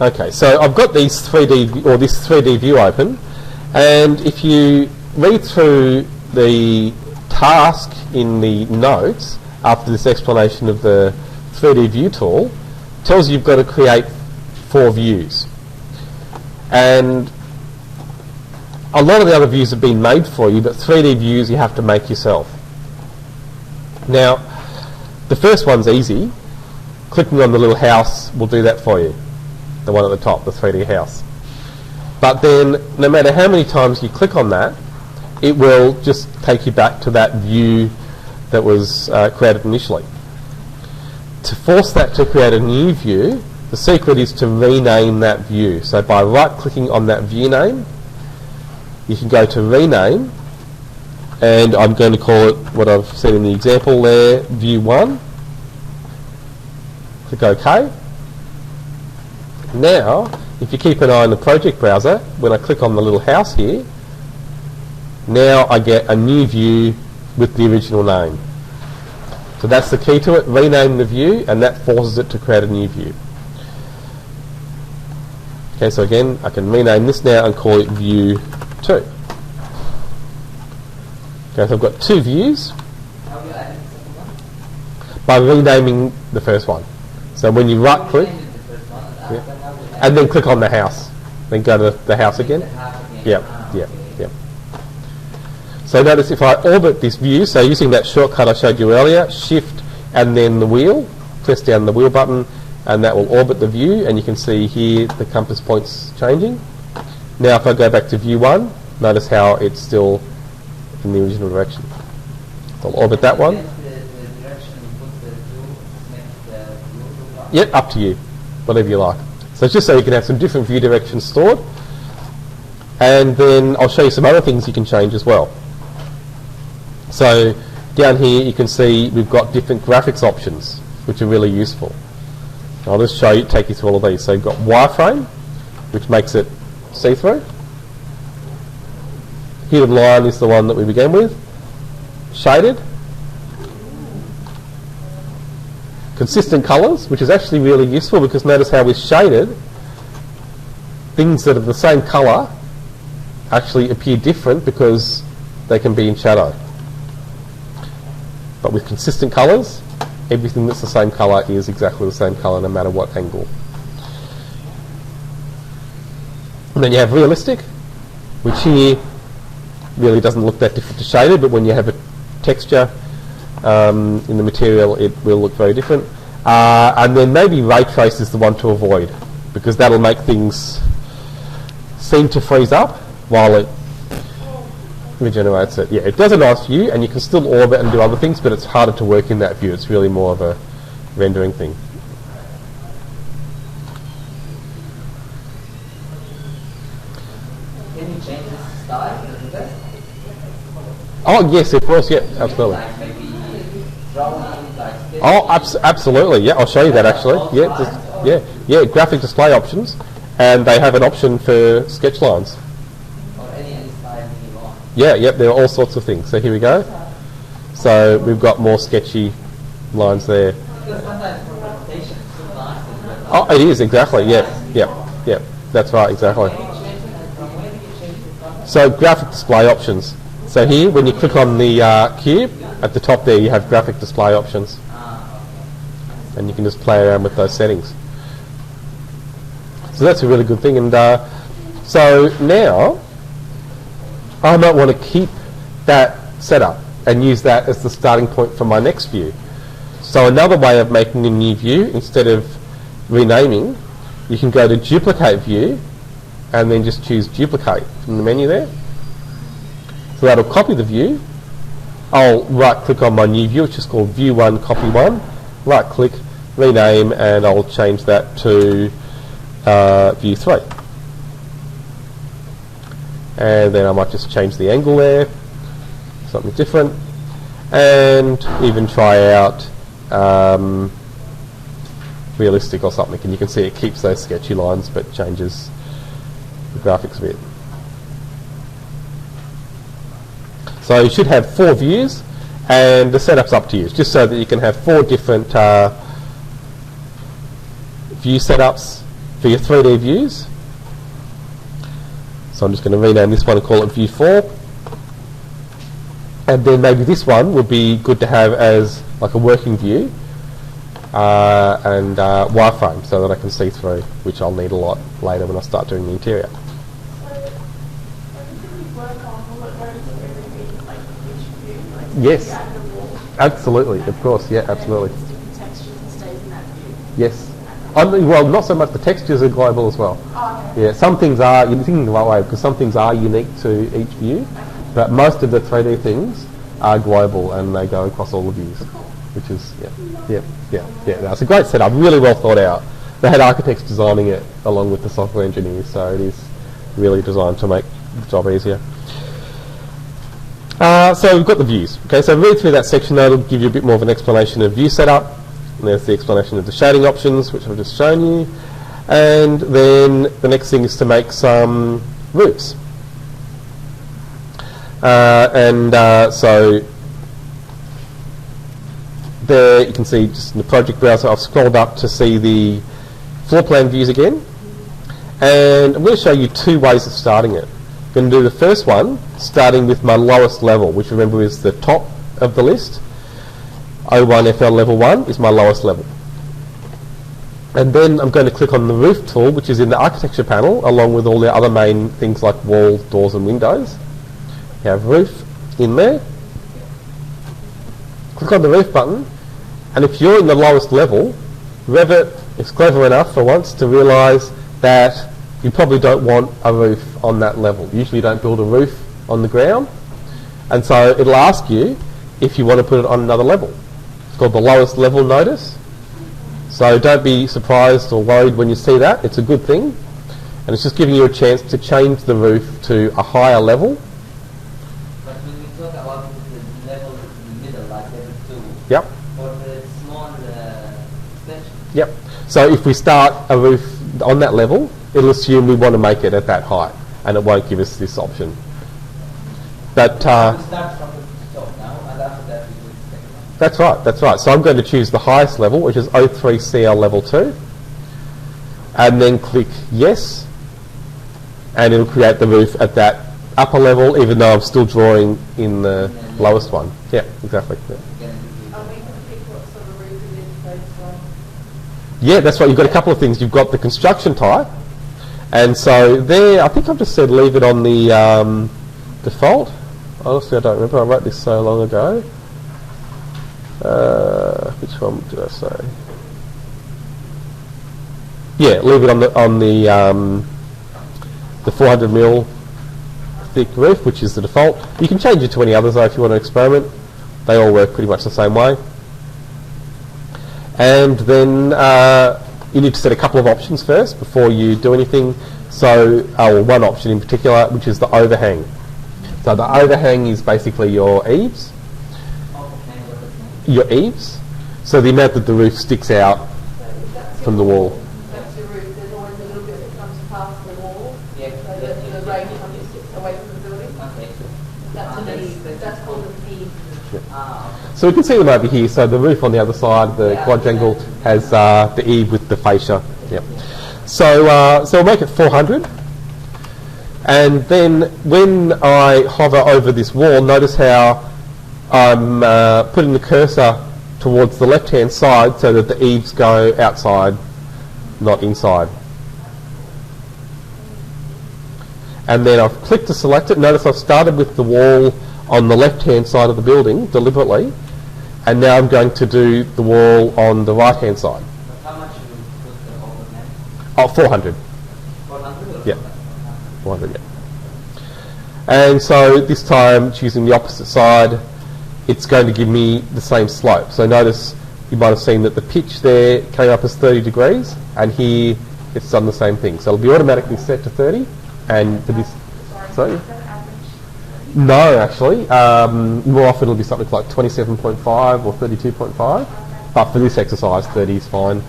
Okay, so I've got these 3D or this 3D view open, and if you read through the task in the notes after this explanation of the 3D view tool, it tells you you've got to create 4 views. And a lot of the other views have been made for you, but 3D views you have to make yourself. Now, the first one's easy. Clicking on the little house will do that for you. The one at the top, the 3D house. But then, no matter how many times you click on that, it will just take you back to that view that was created initially. To force that to create a new view, the secret is to rename that view. So by right-clicking on that view name, you can go to rename, and I'm going to call it what I've said in the example there, view 1. Click OK. Now, if you keep an eye on the project browser, when I click on the little house here, now I get a new view with the original name. So that's the key to it, rename the view, and that forces it to create a new view. Okay, so again, I can rename this now and call it view 2. Okay, so I've got 2 views. How are you adding the second one? By renaming the first one. So when you right click, and then click on the house, then go to the house again. Yep. So notice if I orbit this view, so using that shortcut I showed you earlier, shift and then the wheel, press down the wheel button, and that will orbit the view, and you can see here the compass points changing. Now if I go back to view 1, notice how it's still in the original direction. So I'll orbit that one. Yep, up to you, whatever you like. So it's just so you can have some different view directions stored, and then I'll show you some other things you can change as well. So down here you can see we've got different graphics options which are really useful. I'll just take you through all of these. So you've got wireframe, which makes it see-through. Hidden line is the one that we began with. Shaded. Consistent colours, which is actually really useful because notice how with shaded, things that are the same colour actually appear different because they can be in shadow. But with consistent colours, everything that's the same colour is exactly the same colour no matter what angle. And then you have realistic, which here really doesn't look that different to shaded, but when you have a texture in the material it will look very different. And then maybe ray trace is the one to avoid because that'll make things seem to freeze up while it regenerates it. Yeah, it does a nice view and you can still orbit and do other things, but it's harder to work in that view. It's really more of a rendering thing. Can you change the style of the best? Oh yes, of course, yeah, absolutely. Like maybe drawing, like Oh, absolutely, yeah, I'll show you that actually. Yeah, graphic display options, and they have an option for sketch lines. or any style you want. Yeah, there are all sorts of things. So here we go. So we've got more sketchy lines there. Because sometimes for presentation it's so nice. Oh, it is, exactly, yeah, that's right, exactly. So graphic display options. So here, when you click on the cube, at the top there you have graphic display options. And you can just play around with those settings. So that's a really good thing. And so now, I might want to keep that setup and use that as the starting point for my next view. So another way of making a new view, instead of renaming, you can go to duplicate view and then just choose duplicate from the menu there. So that'll copy the view. I'll right click on my new view, which is called view 1 copy 1, right click, rename, and I'll change that to view 3. And then I might just change the angle there, something different, and even try out realistic or something, and you can see it keeps those sketchy lines but changes the graphics a bit. So you should have 4 views, and the setup's up to you. It's just so that you can have 4 different view setups for your 3D views. So I'm just going to rename this one and call it View 4. And then maybe this one would be good to have as like a working view and wireframe so that I can see through, which I'll need a lot later when I start doing the interior. Yes, absolutely, of course, yeah, absolutely. Yes. Well, not so much the textures are global as well. Yeah, some things are, you're thinking the right way, because some things are unique to each view, but most of the 3D things are global and they go across all the views, which is, yeah. That's a great setup, really well thought out. They had architects designing it along with the software engineers, so it is really designed to make the job easier. So we've got the views. Okay, so read through that section. That'll give you a bit more of an explanation of view setup. And there's the explanation of the shading options, which I've just shown you. And then the next thing is to make some roofs. So there you can see just in the project browser, I've scrolled up to see the floor plan views again. And I'm going to show you two ways of starting it. I'm going to do the first one, starting with my lowest level, which remember is the top of the list. O1FL level 1 is my lowest level. And then I'm going to click on the roof tool, which is in the architecture panel, along with all the other main things like walls, doors and windows. You have roof in there. Click on the roof button, and if you're in the lowest level, Revit is clever enough for once to realise that you probably don't want a roof on that level. Usually you don't build a roof on the ground, and so it'll ask you if you want to put it on another level. It's called the lowest level notice. So don't be surprised or worried when you see that. It's a good thing, and it's just giving you a chance to change the roof to a higher level. But when we talk about the level in the middle, like level 2, Yep. for the small extension. Yep. So if we start a roof on that level, it'll assume we want to make it at that height, and it won't give us this option. But We start from the top now, and after that we do the second one. that's right. So I'm going to choose the highest level, which is O3CL level 2, and then click yes, and it'll create the roof at that upper level, even though I'm still drawing in the lowest one. Yeah, exactly. Yeah. Yeah, that's right. You've got a couple of things. You've got the construction type, and so there, I think I've just said leave it on the default. Honestly, I don't remember. I wrote this so long ago. Which one did I say? Yeah, leave it on the 400 mil thick roof, which is the default. You can change it to any others though if you want to experiment. They all work pretty much the same way. And then you need to set a couple of options first before you do anything. So, one option in particular, which is the overhang. So the overhang is basically your eaves. Your eaves. So the amount that the roof sticks out from the wall. That's your roof. There's always a little bit that comes past the wall. Yeah. So that the rain comes away from the building. Okay. That's an eave. That's called an eave. So we can see them over here. So the roof on the other side, the quadrangle, has the eave with the fascia. Yep. So we'll make it 400. And then when I hover over this wall, notice how I'm putting the cursor towards the left-hand side so that the eaves go outside, not inside. And then I've clicked to select it. Notice I've started with the wall on the left-hand side of the building deliberately, and now I'm going to do the wall on the right-hand side. But how much you put the overhang? Oh, 400. 400 or Yeah. 400, yeah. And so this time, choosing the opposite side, it's going to give me the same slope. So notice you might have seen that the pitch there came up as 30 degrees, and here it's done the same thing. So it'll be automatically set to 30, and for this... Sorry? No, actually. More often it'll be something like 27.5 or 32.5, but for this exercise, 30 is fine.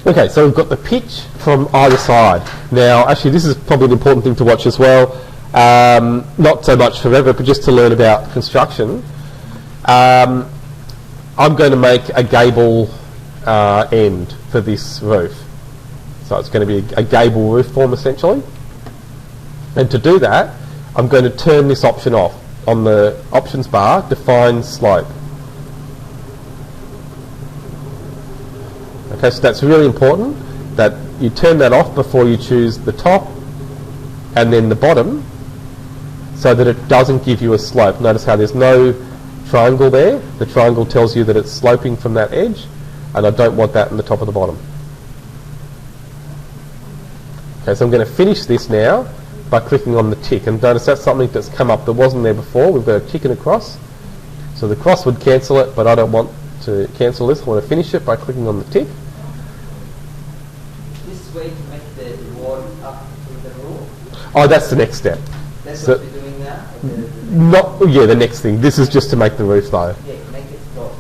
Okay, so we've got the pitch from either side. Now, actually, this is probably an important thing to watch as well. Not so much for Revit, but just to learn about construction. I'm going to make a gable end for this roof. So it's going to be a gable roof form essentially. And to do that, I'm going to turn this option off. On the options bar, define slope. Okay, so that's really important that you turn that off before you choose the top and then the bottom, so that it doesn't give you a slope. Notice how there's no triangle there. The triangle tells you that it's sloping from that edge, and I don't want that in the top or the bottom. Okay, so I'm going to finish this now by clicking on the tick, and notice that's something that's come up that wasn't there before. We've got a tick and a cross. So the cross would cancel it, but I don't want to cancel this. I want to finish it by clicking on the tick. This way to make the wall up to the roof. Oh, that's the next step. That's So- what we're doing now. The next thing. This is just to make the roof though. Yeah, make it close.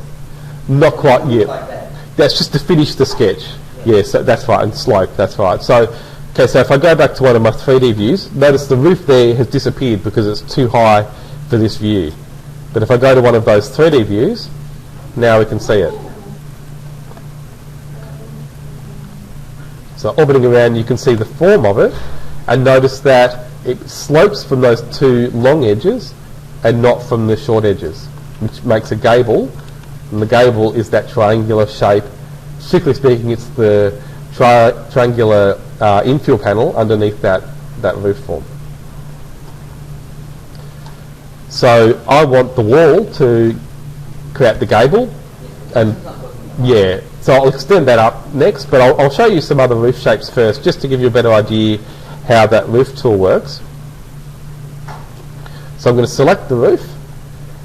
Not quite yet. Like that. That's just to finish the sketch. Yeah, so that's right, and slope, that's right. So, okay, so if I go back to one of my 3D views, notice the roof there has disappeared because it's too high for this view. But if I go to one of those 3D views, now we can see it. So orbiting around, you can see the form of it, and notice that it slopes from those two long edges and not from the short edges, which makes a gable. And the gable is that triangular shape. Strictly speaking, it's the triangular infill panel underneath that roof form. So I want the wall to create the gable, and yeah, so I'll extend that up next, but I'll show you some other roof shapes first, just to give you a better idea how that roof tool works. So I'm going to select the roof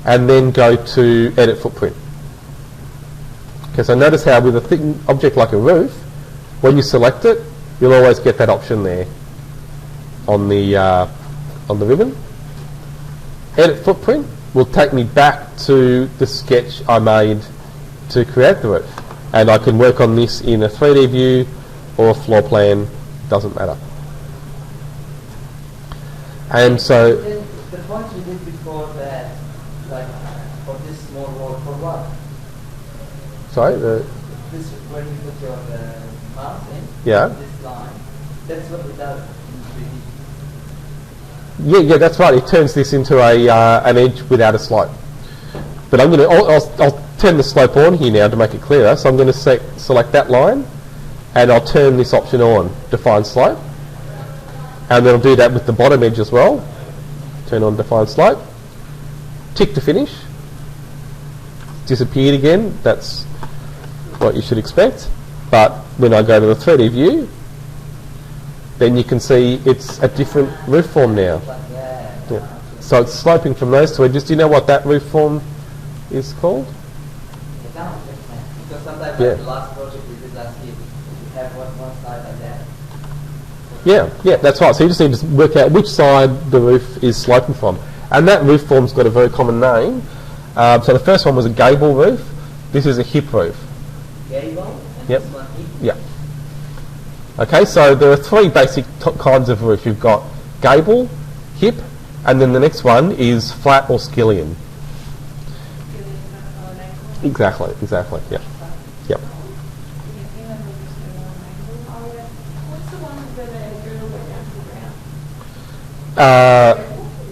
and then go to Edit Footprint. Okay, so notice how with a thin object like a roof, when you select it, you'll always get that option there on the ribbon. Edit Footprint will take me back to the sketch I made to create the roof, and I can work on this in a 3D view or a floor plan, doesn't matter. And so Then the point we did before that, like for this small wall, for what? sorry, This when you put your mouse in. Yeah. This line. That's what it does in 3D. yeah, that's right. It turns this into an edge without a slope. But I'm going to I'll turn the slope on here now to make it clearer. So I'm going to select that line, and I'll turn this option on, define slope, and then I'll do that with the bottom edge as well. Turn on define slope. Tick to finish. Disappeared again. That's what you should expect. But when I go to the 3D view, then you can see it's a different roof form now. But yeah. Yeah. So it's sloping from those two edges. Do you know what that roof form is called? Because sometimes Yeah. like the last project we did last year, we have one side like that. Yeah, that's right. So you just need to work out which side the roof is sloping from. And that roof form's got a very common name. So the first one was a gable roof. This is a hip roof. Gable and Yep. this one here. Yeah. Okay, so there are three basic kinds of roof. You've got gable, hip, and then the next one is flat or skillion. Exactly, yeah. Yep. What's the one where they drill way down to the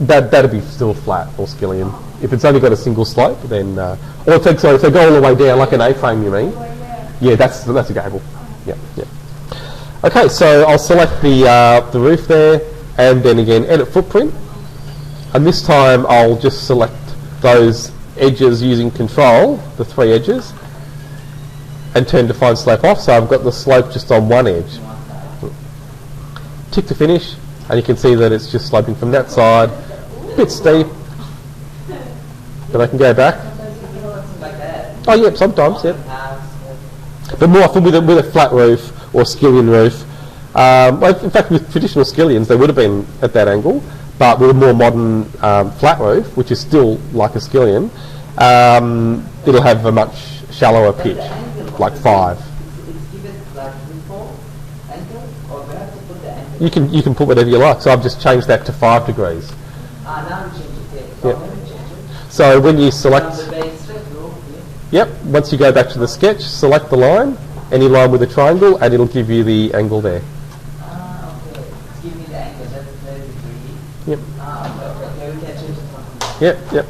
ground? That'd be still flat or skillion. If it's only got a single slope, then or if they go all the way down like an A-frame, you mean? Yeah, that's a gable. Yeah. Okay, so I'll select the roof there, and then again edit footprint, and this time I'll just select those edges using control, the three edges, and turn define slope off, so I've got the slope just on one edge. Tick to finish, and you can see that it's just sloping from that side, a bit steep, but I can go back. Like that. Oh yep, sometimes, yep. House, But more often with a flat roof or skillion roof. Well, in fact, with traditional skillions, they would have been at that angle, but with a more modern flat roof, which is still like a skillion, it'll have a much shallower pitch, like 5. it's given like before angle, or we have to put the angle. You can put whatever you like. So I've just changed that to 5 degrees. Now we change it here. Yep. Let me change it. So when you From select, the base straight roof here. yep, once you go back to the sketch, select the line, any line with a triangle, and it'll give you the angle there. Okay. Give me the angle, that's 30 degree. Yep. Okay, we can choose something. Yep.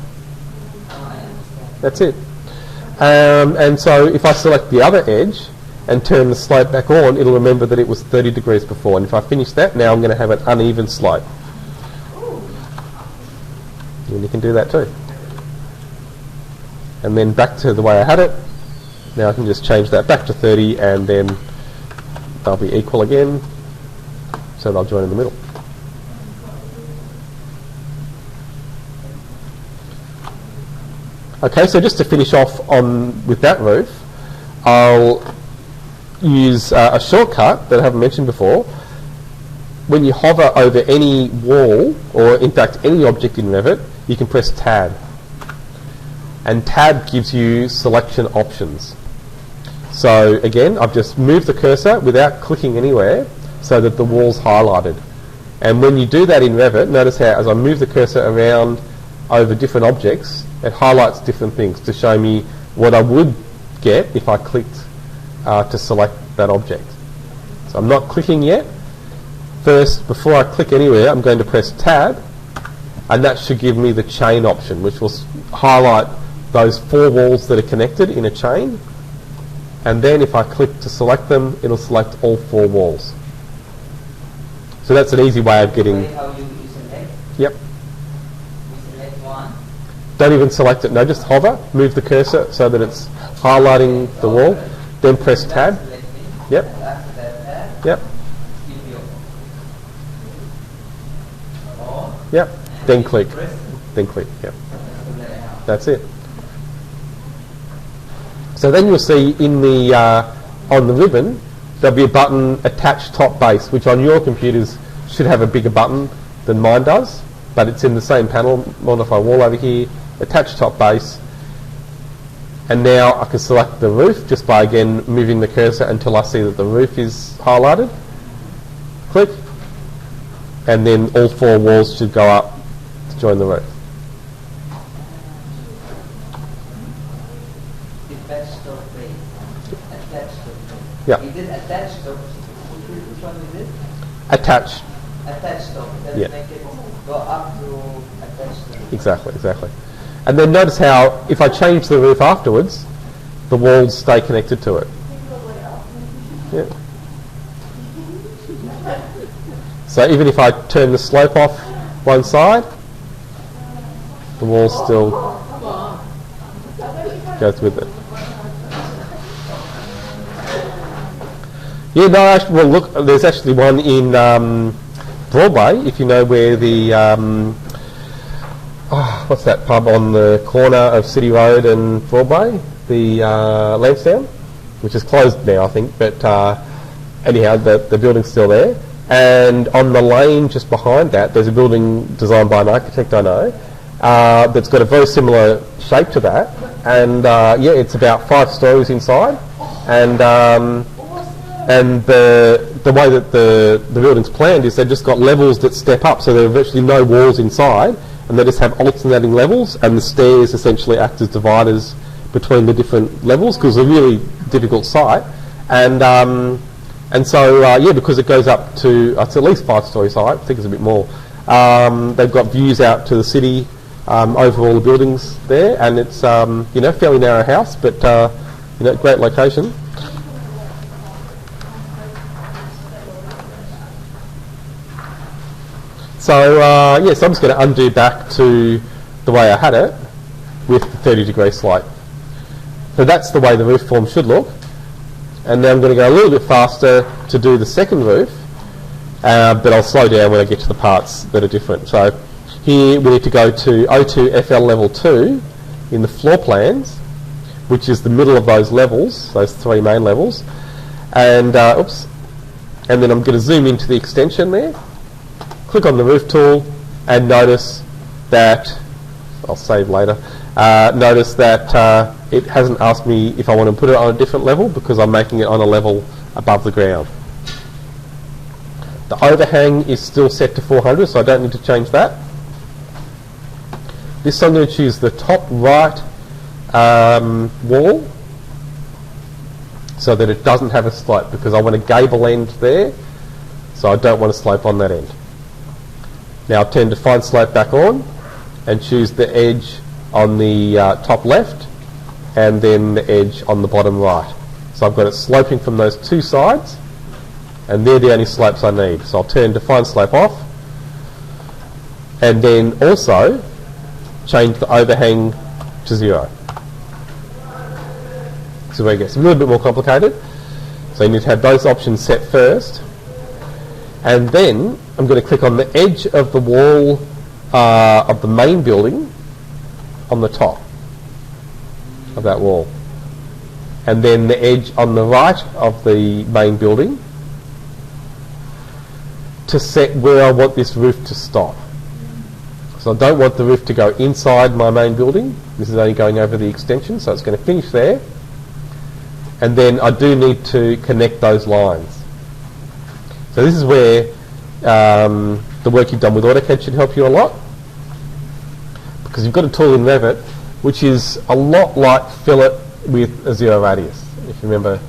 I understand. That's it. And so if I select the other edge and turn the slope back on, it'll remember that it was 30 degrees before. And if I finish that, now I'm going to have an uneven slope. And you can do that too. And then back to the way I had it. Now I can just change that back to 30, and then they'll be equal again. So they'll join in the middle. Okay, so just to finish off with that roof, I'll use a shortcut that I haven't mentioned before. When you hover over any wall, or in fact any object in Revit, you can press Tab. And Tab gives you selection options. So again, I've just moved the cursor without clicking anywhere so that the wall's highlighted. And when you do that in Revit, notice how as I move the cursor around over different objects, it highlights different things to show me what I would get if I clicked to select that object. So I'm not clicking yet. First, before I click anywhere, I'm going to press Tab, and that should give me the chain option, which will highlight those 4 walls that are connected in a chain. And then if I click to select them, it'll select all 4 walls. So that's an easy way of getting... How you select? Yep. You select one. Don't even select it. No, just hover, move the cursor so that it's highlighting the wall. Then press Tab. Yep. After that tab, Yep. give you on. Yep. Then click. Then click. Yep. That's it. So then you'll see in the on the ribbon there'll be a button attached top base, which on your computers should have a bigger button than mine does, but it's in the same panel. Modify wall over here, attach top base, and now I can select the roof just by again moving the cursor until I see that the roof is highlighted. Click, and then all 4 walls should go up to join the roof. Yeah. Is it attached top? Which one is it? Attach. Attached top. Let's Yeah. make it go up to attached top. Exactly. And then notice how if I change the roof afterwards, the walls stay connected to it. Yeah. So even if I turn the slope off one side, the wall still goes with it. Yeah, no, actually, well, look, there's actually one in Broadway, if you know where the, what's that pub on the corner of City Road and Broadway? The Lansdowne, which is closed now, I think, but anyhow, the building's still there. And on the lane just behind that, there's a building designed by an architect I know that's got a very similar shape to that. And yeah, it's about 5 stories inside. And the way that the building's planned is they've just got levels that step up, so there are virtually no walls inside, and they just have alternating levels, and the stairs essentially act as dividers between the different levels, because it's a really difficult site. And so, yeah, because it goes up to, it's at least 5-story height, I think it's a bit more, they've got views out to the city over all the buildings there, and it's, you know, fairly narrow house, but, you know, great location. So, yeah, so I'm just going to undo back to the way I had it with the 30-degree slope. So that's the way the roof form should look. And now I'm going to go a little bit faster to do the second roof, but I'll slow down when I get to the parts that are different. So here we need to go to O2 FL level 2 in the floor plans, which is the middle of those levels, those 3 main levels. And, oops, and then I'm going to zoom into the extension there. Click on the roof tool and notice that, I'll save later, notice that it hasn't asked me if I want to put it on a different level because I'm making it on a level above the ground. The overhang is still set to 400, so I don't need to change that. This I'm going to choose the top right wall. so that it doesn't have a slope, because I want a gable end there, so I don't want a slope on that end. Now I'll turn Define Slope back on and choose the edge on the top left and then the edge on the bottom right. So I've got it sloping from those two sides, and they're the only slopes I need. So I'll turn Define Slope off, and then also change the overhang to 0. So where it gets a little bit more complicated. So you need to have those options set first, and then I'm going to click on the edge of the wall of the main building on the top of that wall, and then the edge on the right of the main building to set where I want this roof to stop. So I don't want the roof to go inside my main building. This is only going over the extension, so it's going to finish there. And then I do need to connect those lines. So this is where the work you've done with AutoCAD should help you a lot, because you've got a tool in Revit which is a lot like fillet with a 0 radius. If you remember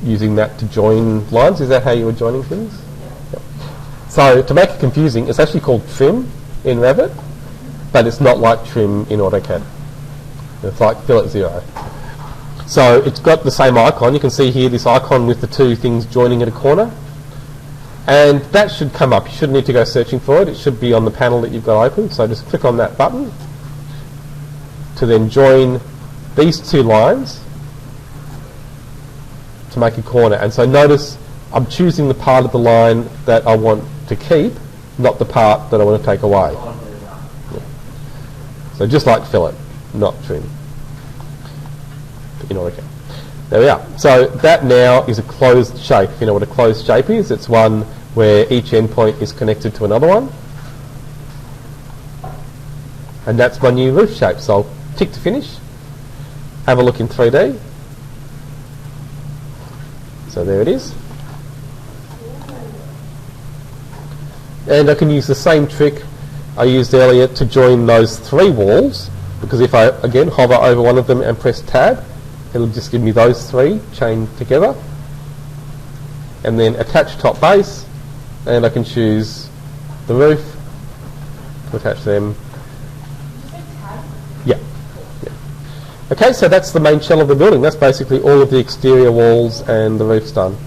using that to join lines, is that how you were joining things? Yep. So to make it confusing, it's actually called trim in Revit, but it's not like trim in AutoCAD. It's like fillet 0. So it's got the same icon. You can see here this icon with the two things joining at a corner, and that should come up. You shouldn't need to go searching for it. It should be on the panel that you've got open. So just click on that button to then join these two lines to make a corner. And so notice I'm choosing the part of the line that I want to keep, not the part that I want to take away. Yeah. So just like fillet, not trim. In AutoCAD. There we are. So that now is a closed shape. If you know what a closed shape is, it's one where each endpoint is connected to another one. And that's my new roof shape. So I'll tick to finish. Have a look in 3D. So there it is. And I can use the same trick I used earlier to join those three walls, because if I again hover over one of them and press Tab, it'll just give me those three chained together, and then attach top base, and I can choose the roof to attach them. Yeah. Okay, so that's the main shell of the building. That's basically all of the exterior walls and the roof's done.